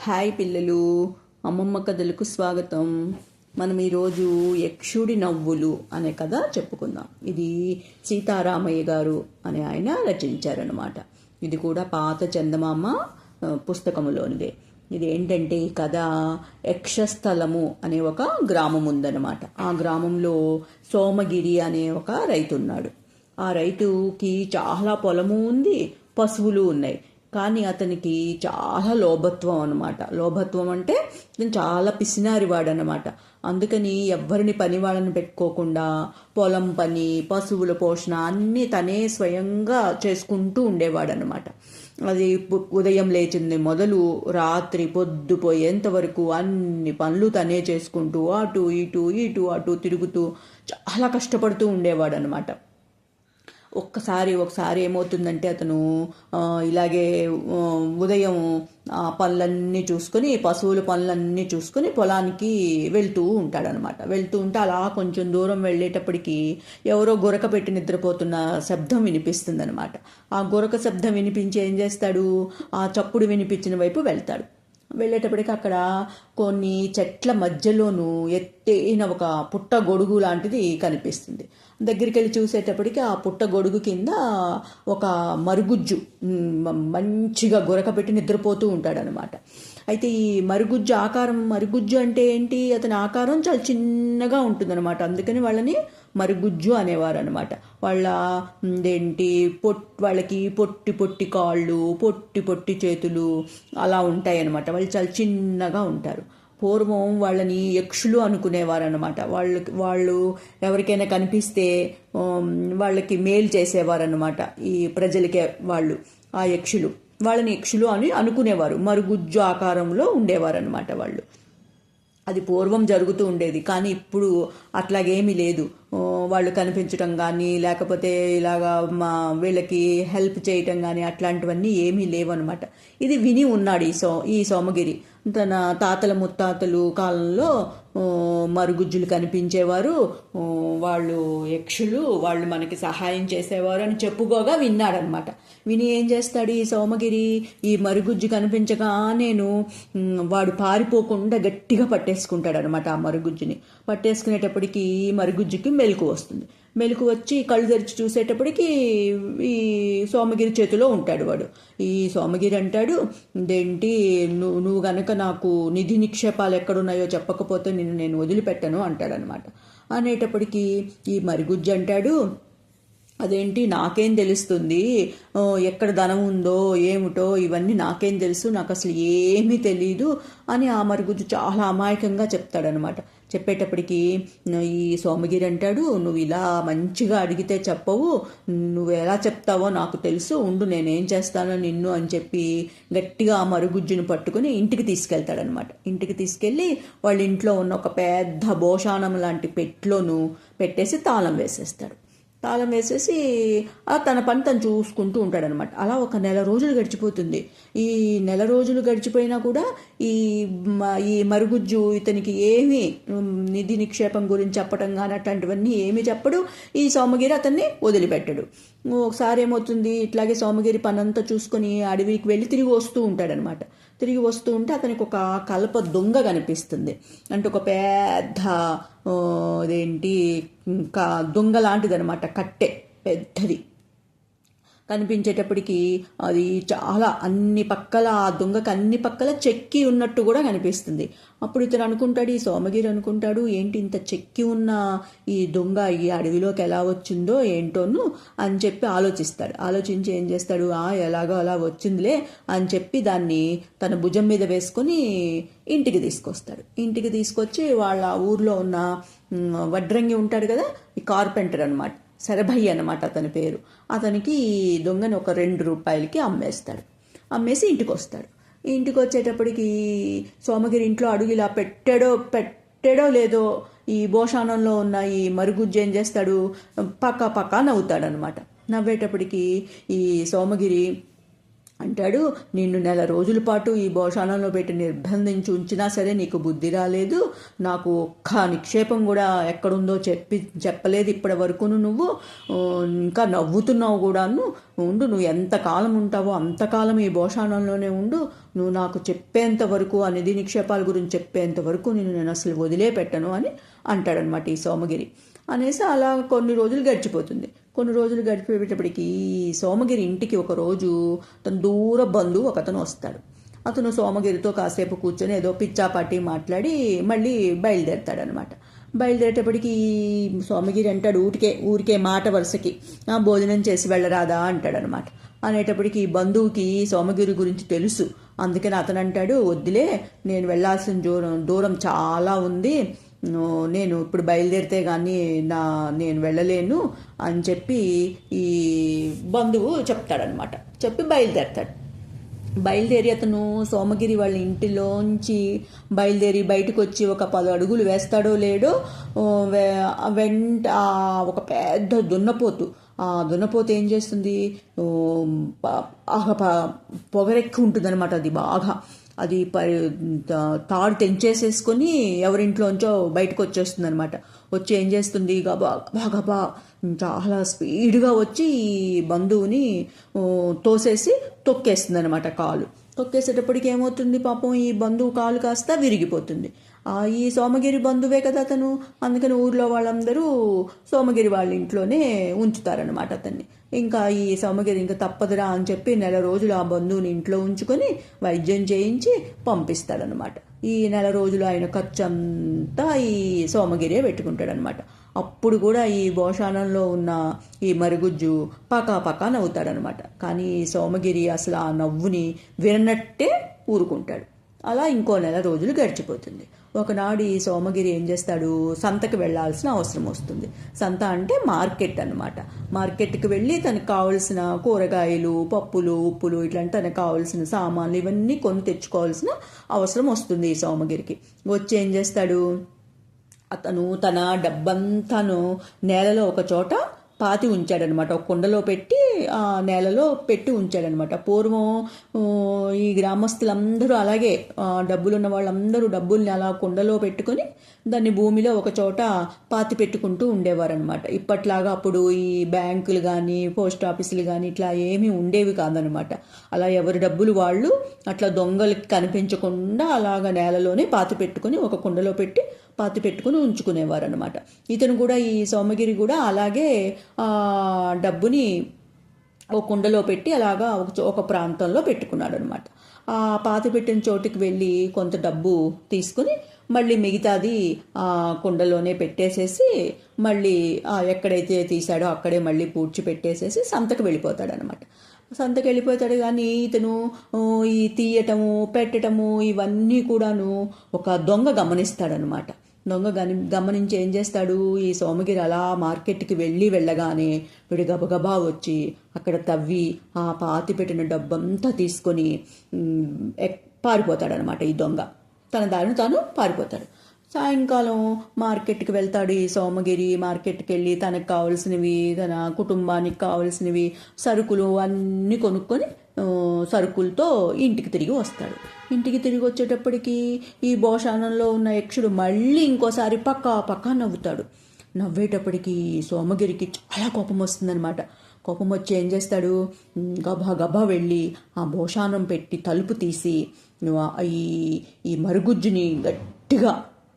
Hi పిల్లలు, అమ్మమ్మ కథలకు స్వాగతం. మనం ఈరోజు యక్షుడి నవ్వులు అనే కథ చెప్పుకుందాం. ఇది సీతారామయ్య గారు అనే ఆయన రచించారనమాట. ఇది కూడా పాత చందమామ పుస్తకములోనిదే. ఇది ఏంటంటే ఈ కథ యక్షస్థలము అనే ఒక గ్రామం ఉందన్నమాట. ఆ గ్రామంలో సోమగిరి అనే ఒక రైతు ఉన్నాడు. ఆ రైతుకి చాలా పొలము ఉంది, పశువులు ఉన్నాయి. కానీ అతనికి చాలా లోభత్వం అనమాట. లోభత్వం అంటే చాలా పిసినారివాడు అనమాట. అందుకని ఎవ్వరిని పని వాళ్ళని పెట్టుకోకుండా పొలం పని, పశువుల పోషణ అన్నీ తనే స్వయంగా చేసుకుంటూ ఉండేవాడు అనమాట. అది ఉదయం లేచింది మొదలు రాత్రి పొద్దుపోయేంత వరకు అన్ని పనులు తనే చేసుకుంటూ అటు ఇటు తిరుగుతూ చాలా కష్టపడుతూ ఉండేవాడు అనమాట. ఒకసారి ఏమవుతుందంటే అతను ఇలాగే ఉదయం పనులన్నీ చూసుకొని, పశువుల పనులన్నీ చూసుకొని పొలానికి వెళ్తూ ఉంటాడనమాట. వెళ్తూ ఉంటే అలా కొంచెం దూరం వెళ్ళేటప్పటికి ఎవరో గురక పెట్టి నిద్రపోతున్న శబ్దం వినిపిస్తుంది అనమాట. ఆ గురక శబ్దం వినిపించి ఏం చేస్తాడు, ఆ చప్పుడు వినిపించిన వైపు వెళ్తాడు. వెళ్ళేటప్పటికి అక్కడ కొన్ని చెట్ల మధ్యలోనూ ఎత్తైన ఒక పుట్ట గొడుగు లాంటిది కనిపిస్తుంది. దగ్గరికి వెళ్ళి చూసేటప్పటికి ఆ పుట్ట గొడుగు కింద ఒక మరుగుజ్జు మంచిగా గురక పెట్టి నిద్రపోతూ ఉంటాడనమాట. అయితే ఈ మరుగుజ్జు అంటే ఏంటి, అతని ఆకారం చాలా చిన్నగా ఉంటుందన్నమాట. అందుకని వాళ్ళని మరుగుజ్జు అనేవారు అనమాట. వాళ్ళకి పొట్టి కాళ్ళు, పొట్టి చేతులు అలా ఉంటాయి అనమాట. వాళ్ళు చాలా చిన్నగా ఉంటారు. పూర్వం వాళ్ళని యక్షులు అనుకునేవారు అనమాట. వాళ్ళు ఎవరికైనా కనిపిస్తే వాళ్ళకి మేలు చేసేవారు అనమాట. ఈ ప్రజలకే ఆ వాళ్ళని యక్షులు అని అనుకునేవారు. మరుగుజ్జు ఆకారంలో ఉండేవారు అనమాట వాళ్ళు. అది పూర్వం జరుగుతూ ఉండేది. కానీ ఇప్పుడు అట్లాగేమీ లేదు. వాళ్ళు కనిపించడం కానీ, లేకపోతే ఇలాగా వీళ్ళకి హెల్ప్ చేయటం కానీ అట్లాంటివన్నీ ఏమీ లేవన్నమాట. ఇది విని ఉన్నాడు ఈ సోమగిరి. తన తాతల ముత్తాతలు కాలంలో మరుగుజ్జులు కనిపించేవారు, వాళ్ళు యక్షులు, వాళ్ళు మనకి సహాయం చేసేవారు అని చెప్పుకోగా విన్నాడనమాట. విని ఏం చేస్తాడు ఈ సోమగిరి, ఈ మరుగుజ్జు కనిపించగానేను వాడు పారిపోకుండా గట్టిగా పట్టేసుకుంటాడు అనమాట. ఆ మరుగుజ్జుని పట్టేసుకునేటప్పటికి మరుగుజ్జుకి మెలకు వస్తుంది. మెలకు వచ్చి కళ్ళు తెరిచి చూసేటప్పటికి ఈ సోమగిరి చేతిలో ఉంటాడు వాడు. ఈ సోమగిరి అంటాడు, ఇదేంటి నువ్వు గనక నాకు నిధి నిక్షేపాలు ఎక్కడున్నాయో చెప్పకపోతే నేను వదిలిపెట్టను అంటాడనమాట. అనేటప్పటికీ ఈ మరుగుజ్జు అంటాడు, అదేంటి నాకేం తెలుస్తుంది, ఎక్కడ ధనం ఉందో ఏమిటో ఇవన్నీ నాకేం తెలుసు, నాకు అసలు ఏమీ తెలీదు అని ఆ మరుగుజ్జు చాలా అమాయకంగా చెప్తాడనమాట. చెప్పేటప్పటికి ఈ సోమగిరి అంటాడు, నువ్వు ఇలా మంచిగా అడిగితే చెప్పవు, నువ్వు ఎలా చెప్తావో నాకు తెలుసు, ఉండు నేనేం చేస్తానో నిన్ను అని చెప్పి గట్టిగా ఆ మరుగుజ్జును పట్టుకుని ఇంటికి తీసుకెళ్తాడనమాట. ఇంటికి తీసుకెళ్ళి వాళ్ళ ఇంట్లో ఉన్న ఒక పెద్ద భోషాణం లాంటి పెట్లోను పెట్టేసి తాళం వేసేసి తన పని తను చూసుకుంటూ ఉంటాడనమాట. అలా ఒక నెల రోజులు గడిచిపోతుంది. ఈ నెల రోజులు గడిచిపోయినా కూడా ఈ మరుగుజ్జు ఇతనికి ఏమీ నిధి నిక్షేపం గురించి చెప్పడం కానీ అట్లాంటివన్నీ ఏమీ చెప్పడు. ఈ సోమగిరి అతన్ని వదిలిపెట్టడు. ఒకసారి ఏమవుతుంది, ఇట్లాగే సోమగిరి పనంతా చూసుకొని అడవికి వెళ్ళి తిరిగి వస్తూ ఉంటాడనమాట. తిరిగి వస్తూ ఉంటే అతనికి ఒక కలప దొంగ కనిపిస్తుంది. అంటే ఒక పెద్ద దొంగ లాంటిది అనమాట, కట్టె పెద్దది కనిపించేటప్పటికి అది చాలా ఆ దొంగకి అన్ని పక్కల చెక్కి ఉన్నట్టు కూడా కనిపిస్తుంది. అప్పుడు ఇతను అనుకుంటాడు, ఈ సోమగిరి అనుకుంటాడు, ఏంటి ఇంత చెక్కి ఉన్న ఈ దొంగ ఈ అడవిలోకి ఎలా వచ్చిందో ఏంటోను అని చెప్పి ఆలోచించి ఏం చేస్తాడు, ఎలాగో అలా వచ్చిందిలే అని చెప్పి దాన్ని తన భుజం మీద వేసుకొని ఇంటికి తీసుకొచ్చి వాళ్ళ ఊర్లో ఉన్న వడ్రంగి ఉంటాడు కదా, ఈ కార్పెంటర్ అనమాట, శరభయ్య అనమాట అతని పేరు. అతనికి ఈ దొంగని ఒక 2 రూపాయలకి అమ్మేసి ఇంటికి వచ్చేటప్పటికి సోమగిరి ఇంట్లో అడుగు ఇలా పెట్టాడో లేదో ఈ భోషాణంలో ఉన్న ఈ మరుగుజ్జు ఏం చేస్తాడు, పక్క నవ్వుతాడనమాట. నవ్వేటప్పటికి ఈ సోమగిరి అంటాడు, నిన్ను నెల రోజుల పాటు ఈ భోషాణంలో పెట్టి నిర్బంధించి ఉంచినా సరే నీకు బుద్ధి రాలేదు, నాకు ఒక్క నిక్షేపం కూడా ఎక్కడుందో చెప్పలేదు ఇప్పటి వరకును నువ్వు, ఇంకా నవ్వుతున్నావు కూడాను, ఉండు, నువ్వు ఎంతకాలం ఉంటావో అంతకాలం ఈ భోషాణంలోనే ఉండు, నువ్వు నాకు చెప్పేంత వరకు ఆ నిధి నిక్షేపాల గురించి చెప్పేంత వరకు నేను అసలు వదిలేపెట్టను అని అంటాడనమాట ఈ సోమగిరి. అనేసి అలా కొన్ని రోజులు గడిచిపోతుంది. కొన్ని రోజులు గడిచిపోయేటప్పటికి సోమగిరి ఇంటికి ఒకరోజు తన దూర బంధువు ఒకతను వస్తాడు. అతను సోమగిరితో కాసేపు కూర్చొని ఏదో పిచ్చాపాటి మాట్లాడి మళ్ళీ బయలుదేరతాడనమాట. బయలుదేరేటప్పటికి సోమగిరి అంటాడు, ఊరికే మాట వరుసకి భోజనం చేసి వెళ్ళరాదా అంటాడనమాట. అనేటప్పటికి బంధువుకి సోమగిరి గురించి తెలుసు. అందుకని అతను అంటాడు, వద్దులే, నేను వెళ్ళాల్సిన దూరం చాలా ఉంది, నేను ఇప్పుడు బయలుదేరితే కానీ నేను వెళ్ళలేను అని చెప్పి ఈ బంధువు చెప్తాడనమాట. చెప్పి బయలుదేరి అతను సోమగిరి వాళ్ళ ఇంటిలోంచి బయలుదేరి బయటకు వచ్చి ఒక 10 అడుగులు వేస్తాడో లేడో వెంట ఒక పెద్ద దున్నపోతు, ఆ దున్నపోతు ఏం చేస్తుంది, పొగరెక్కి ఉంటుందన్నమాట. అది బాగా అది తాడు తెంచేసేసుకొని ఎవరింట్లోంచో బయటకు వచ్చేస్తుంది అనమాట. వచ్చి ఏం చేస్తుంది, గబా చాలా స్పీడ్గా వచ్చి ఈ బంధువుని తోసేసి తొక్కేస్తుంది అనమాట. కాలు తొక్కేసేటప్పటికి ఏమవుతుంది, పాపం ఈ బంధువు కాలు కాస్త విరిగిపోతుంది. ఈ సోమగిరి బంధువే కదా అతను, అందుకని ఊర్లో వాళ్ళందరూ సోమగిరి వాళ్ళ ఇంట్లోనే ఉంచుతారనమాట అతన్ని. ఇంకా ఈ సోమగిరి ఇంకా తప్పదురా అని చెప్పి నెల రోజులు ఆ బంధువుని ఇంట్లో ఉంచుకొని వైద్యం చేయించి పంపిస్తాడనమాట. ఈ నెల రోజులు ఆయన ఖర్చు అంతా ఈ సోమగిరే పెట్టుకుంటాడనమాట. అప్పుడు కూడా ఈ భోషాణంలో ఉన్న ఈ మరుగుజ్జు పకా నవ్వుతాడనమాట. కానీ సోమగిరి అసలు ఆ నవ్వుని వినట్టే ఊరుకుంటాడు. అలా ఇంకో నెల రోజులు గడిచిపోతుంది. ఒకనాడు ఈ సోమగిరి ఏం చేస్తాడు, సంతకు వెళ్లాల్సిన అవసరం వస్తుంది. సంత అంటే మార్కెట్ అనమాట. మార్కెట్కి వెళ్ళి తనకు కావలసిన కూరగాయలు, పప్పులు, ఉప్పులు ఇట్లాంటి తనకు కావలసిన సామాన్లు ఇవన్నీ కొని తెచ్చుకోవాల్సిన అవసరం వస్తుంది ఈ సోమగిరికి. వచ్చి ఏం చేస్తాడు, అతను తన డబ్బంతాను నేలలో ఒక చోట పాతి ఉంచాడనమాట. ఒక కుండలో పెట్టి ఆ నేలలో పెట్టి ఉంచాడనమాట. పూర్వం ఈ గ్రామస్తులందరూ అలాగే డబ్బులున్న వాళ్ళందరూ డబ్బుల్ని అలా కుండలో పెట్టుకొని దాన్ని భూమిలో ఒక చోట పాతి పెట్టుకుంటూ ఉండేవారనమాట. ఇప్పట్లాగా అప్పుడు ఈ బ్యాంకులు కానీ పోస్ట్ ఆఫీసులు కానీ ఇట్లా ఏమీ ఉండేవి కాదనమాట. అలా ఎవరి డబ్బులు వాళ్ళు అట్లా దొంగలకి కనిపించకుండా అలాగ నేలలోనే పాతి పెట్టుకొని ఒక కుండలో పెట్టి పాతి పెట్టుకుని ఉంచుకునేవారు అనమాట. ఇతను కూడా ఈ సోమగిరి కూడా అలాగే డబ్బుని ఒక కుండలో పెట్టి అలాగా ఒక ప్రాంతంలో పెట్టుకున్నాడు అనమాట. ఆ పాతి పెట్టిన చోటుకి వెళ్ళి కొంత డబ్బు తీసుకుని మళ్ళీ మిగతాది ఆ కుండలోనే పెట్టేసేసి మళ్ళీ ఎక్కడైతే తీసాడో అక్కడే మళ్ళీ పూడ్చి పెట్టేసేసి సంతకు వెళ్ళిపోతాడు అనమాట. సంతకు వెళ్ళిపోతాడు. కానీ ఇతను ఈ తీయటము పెట్టటము ఇవన్నీ కూడాను ఒక దొంగ గమనిస్తాడనమాట. దొంగ గమనించి ఏం చేస్తాడు, ఈ సోమగిరి అలా మార్కెట్కి వెళ్ళగానే వీడు గబగబా వచ్చి అక్కడ తవ్వి ఆ పాతి పెట్టిన డబ్బంతా తీసుకొని పారిపోతాడనమాట. ఈ దొంగ తన దారిని తాను పారిపోతాడు. సాయంకాలం మార్కెట్కి వెళ్తాడు ఈ సోమగిరి. మార్కెట్కి వెళ్ళి తనకు కావలసినవి, తన కుటుంబానికి కావలసినవి సరుకులు అన్నీ కొనుక్కొని సరుకులతో ఇంటికి తిరిగి వస్తాడు. ఇంటికి తిరిగి వచ్చేటప్పటికి ఈ భోషాణంలో ఉన్న యక్షుడు మళ్ళీ ఇంకోసారి పక్కా నవ్వుతాడు. నవ్వేటప్పటికి సోమగిరికి చాలా కోపం వస్తుందనమాట. కోపం వచ్చి ఏం చేస్తాడు, గబా వెళ్ళి ఆ భోషాణం పెట్టి తలుపు తీసి ఈ మరుగుజ్జుని గట్టిగా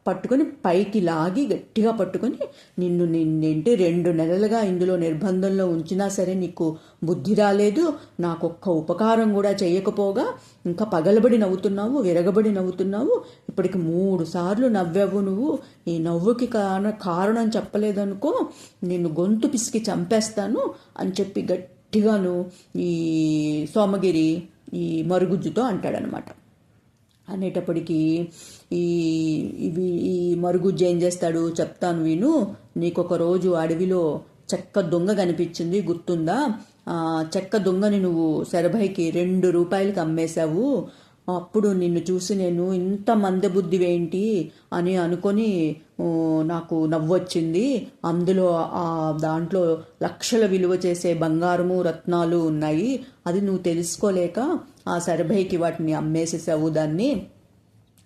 పట్టుకొని పైకి లాగి గట్టిగా పట్టుకొని నిన్నేంటి 2 నెలలుగా ఇందులో నిర్బంధంలో ఉంచినా సరే నీకు బుద్ధి రాలేదు, నాకొక్క ఉపకారం కూడా చేయకపోగా ఇంకా పగలబడి నవ్వుతున్నావు, విరగబడి నవ్వుతున్నావు, ఇప్పటికి 3 సార్లు నవ్వావు నువ్వు, ఈ నవ్వుకి కారణం చెప్పలేదనుకో నిన్ను గొంతు పిసికి చంపేస్తాను అని చెప్పి గట్టిగాను ఈ సోమగిరి ఈ మరుగుజ్జుతో అంటాడనమాట. అనేటప్పటికీ ఈ మరుగుజ్జు ఏం చేస్తాడు, చెప్తాను విను, నీకొక రోజు అడవిలో చెక్క దొంగ కనిపించింది గుర్తుందా, చెక్క దొంగని నువ్వు శరభైకి 2 రూపాయలకి అమ్మేశావు, అప్పుడు నిన్ను చూసి నేను ఇంత మందబుద్ధివేంటి అని అనుకొని నాకు నవ్వొచ్చింది. అందులో దాంట్లో లక్షల విలువ చేసే బంగారము రత్నాలు ఉన్నాయి. అది నువ్వు తెలుసుకోలేక ఆ శరభైకి వాటిని అమ్మేసేసావు. దాన్ని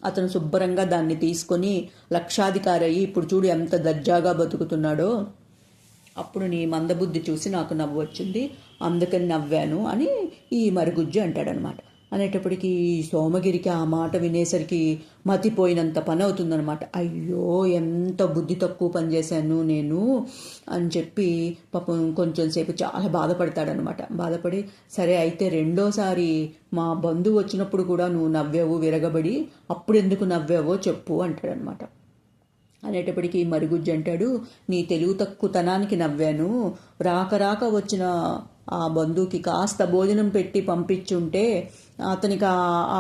అతను శుభ్రంగా దాన్ని తీసుకొని లక్షాధికారి అయ్యి ఇప్పుడు చూడు ఎంత దర్జాగా బతుకుతున్నాడో. అప్పుడు నీ మందబుద్ధి చూసి నాకు నవ్వు వచ్చింది, అందుకని నవ్వాను అని ఈ మరుగుజ్జు అంటాడనమాట. అనేటప్పటికీ సోమగిరికి ఆ మాట వినేసరికి మతిపోయినంత పని అవుతుందనమాట. అయ్యో ఎంత బుద్ధి తక్కువ పని చేశాను నేను అని చెప్పి పాపం కొంచెం సేపు చాలా బాధపడతాడనమాట. బాధపడి సరే అయితే రెండోసారి మా బంధువు వచ్చినప్పుడు కూడా నువ్వు నవ్వావు విరగబడి, అప్పుడు ఎందుకు నవ్వావో చెప్పు అంటాడనమాట. అనేటప్పటికీ మరుగుజ్జు అంటాడు, నీ తెలుగు తక్కువతనానికి నవ్వాను. రాక వచ్చిన ఆ బంధువుకి కాస్త భోజనం పెట్టి పంపించుంటే అతనికి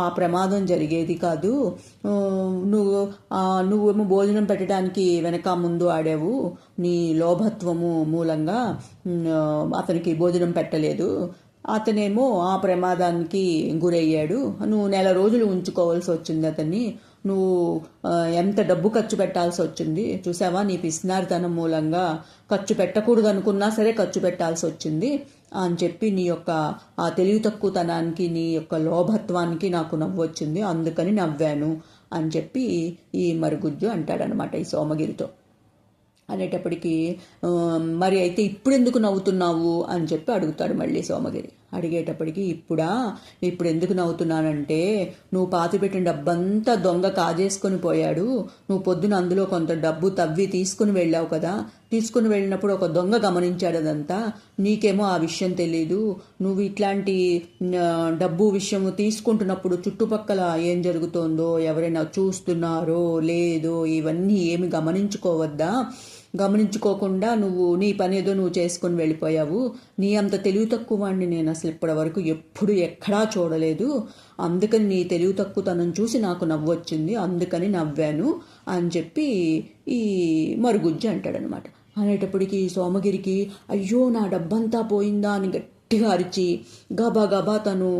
ఆ ప్రమాదం జరిగేది కాదు. నువ్వేమో భోజనం పెట్టడానికి వెనక ముందు ఆడావు. నీ లోభత్వము మూలంగా అతనికి భోజనం పెట్టలేదు. అతనేమో ఆ ప్రమాదానికి గురయ్యాడు. నువ్వు 1 నెల రోజులు ఉంచుకోవాల్సి వచ్చింది అతన్ని. నువ్వు ఎంత డబ్బు ఖర్చు పెట్టాల్సి వచ్చింది చూసావా. నీ పిసినారితనం మూలంగా ఖర్చు పెట్టకూడదు అనుకున్నా సరే ఖర్చు పెట్టాల్సి వచ్చింది అని చెప్పి నీ యొక్క ఆ తెలివి తక్కువతనానికి నీ యొక్క లోభత్వానికి నాకు నవ్వు వచ్చింది, అందుకని నవ్వాను అని చెప్పి ఈ మరుగుజ్జు అంటాడనమాట ఈ సోమగిరితో. అనేటప్పటికీ మరి అయితే ఇప్పుడు ఎందుకు నవ్వుతున్నావు అని చెప్పి అడుగుతాడు మళ్ళీ సోమగిరి. అడిగేటప్పటికి ఇప్పుడు ఎందుకు నవ్వుతున్నానంటే నువ్వు పాతిపెట్టిన డబ్బంతా దొంగ కాజేసుకొని పోయాడు. నువ్వు పొద్దున అందులో కొంత డబ్బు తవ్వి తీసుకుని వెళ్ళావు కదా. తీసుకుని వెళ్ళినప్పుడు ఒక దొంగ గమనించాడు అదంతా. నీకేమో ఆ విషయం తెలీదు. నువ్వు ఇట్లాంటి డబ్బు విషయం తీసుకుంటున్నప్పుడు చుట్టుపక్కల ఏం జరుగుతోందో, ఎవరైనా చూస్తున్నారో లేదో ఇవన్నీ ఏమి గమనించుకోకుండా నువ్వు నీ పని ఏదో నువ్వు చేసుకొని వెళ్ళిపోయావు. నీ అంత తెలివి తక్కువ వాడిని నేను అసలు ఇప్పటివరకు ఎప్పుడు ఎక్కడా చూడలేదు. అందుకని నీ తెలివి తక్కువతనం చూసి నాకు నవ్వు వచ్చింది, అందుకని నవ్వాను అని చెప్పి ఈ మరుగుజ్జు అంటాడనమాట. అనేటప్పటికీ సోమగిరికి అయ్యో నా డబ్బంతా పోయిందా అని గట్టిగా అరిచి గబా తను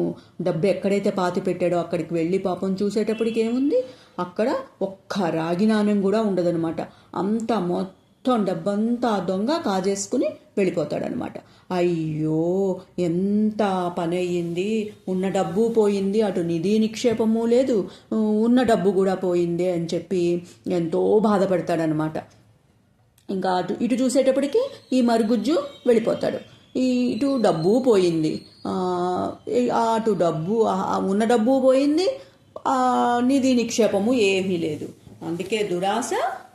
డబ్బు ఎక్కడైతే పాతి పెట్టాడో అక్కడికి వెళ్ళి పాపం చూసేటప్పటికి ఏముంది, అక్కడ ఒక్క రాగి నాణ్యం కూడా ఉండదనమాట. అంతా మొత్తం డబ్బంతా దొంగ కాజేసుకుని వెళ్ళిపోతాడనమాట. అయ్యో ఎంత పని అయ్యింది, ఉన్న డబ్బు పోయింది, అటు నిధి నిక్షేపము లేదు, ఉన్న డబ్బు కూడా పోయింది అని చెప్పి ఎంతో బాధపడతాడనమాట. ఇంకా ఇటు చూసేటప్పటికి ఈ మరుగుజ్జు వెళ్ళిపోతాడు. ఇటు డబ్బు పోయింది, అటు ఉన్న డబ్బు పోయింది, నిధి నిక్షేపము ఏమీ లేదు. అందుకే దురాశ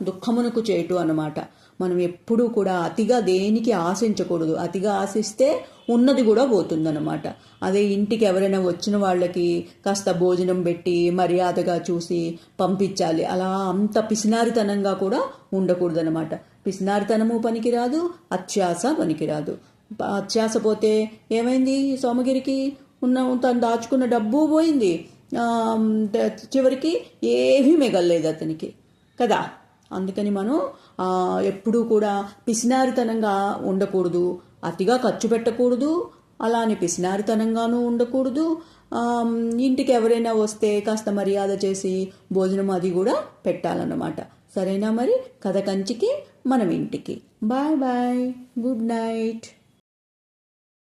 దుఃఖమునకు చేటు అన్నమాట. మనం ఎప్పుడూ కూడా అతిగా దేనికి ఆశించకూడదు. అతిగా ఆశిస్తే ఉన్నది కూడా పోతుందన్నమాట. అదే ఇంటికి ఎవరైనా వచ్చిన వాళ్ళకి కాస్త భోజనం పెట్టి మర్యాదగా చూసి పంపించాలి. అలా అంత పిసినారితనంగా కూడా ఉండకూడదన్నమాట. పిసినారితనము పనికిరాదు, అత్యాశ పనికిరాదు. అత్యాశ పోతే ఏమైంది, సోమగిరికి తను దాచుకున్న డబ్బు పోయింది, చివరికి ఏమీ మిగలలేదు అతనికి కదా. అందుకని మనం ఎప్పుడూ కూడా పిసినారితనంగా ఉండకూడదు, అతిగా ఖర్చు పెట్టకూడదు, అలానే పిసినారితనంగానూ ఉండకూడదు. ఇంటికి ఎవరైనా వస్తే కాస్త మర్యాద చేసి భోజనం అది కూడా పెట్టాలన్నమాట. సరేనా మరి, కథ కంచికి మనం ఇంటికి. Bye bye, good night.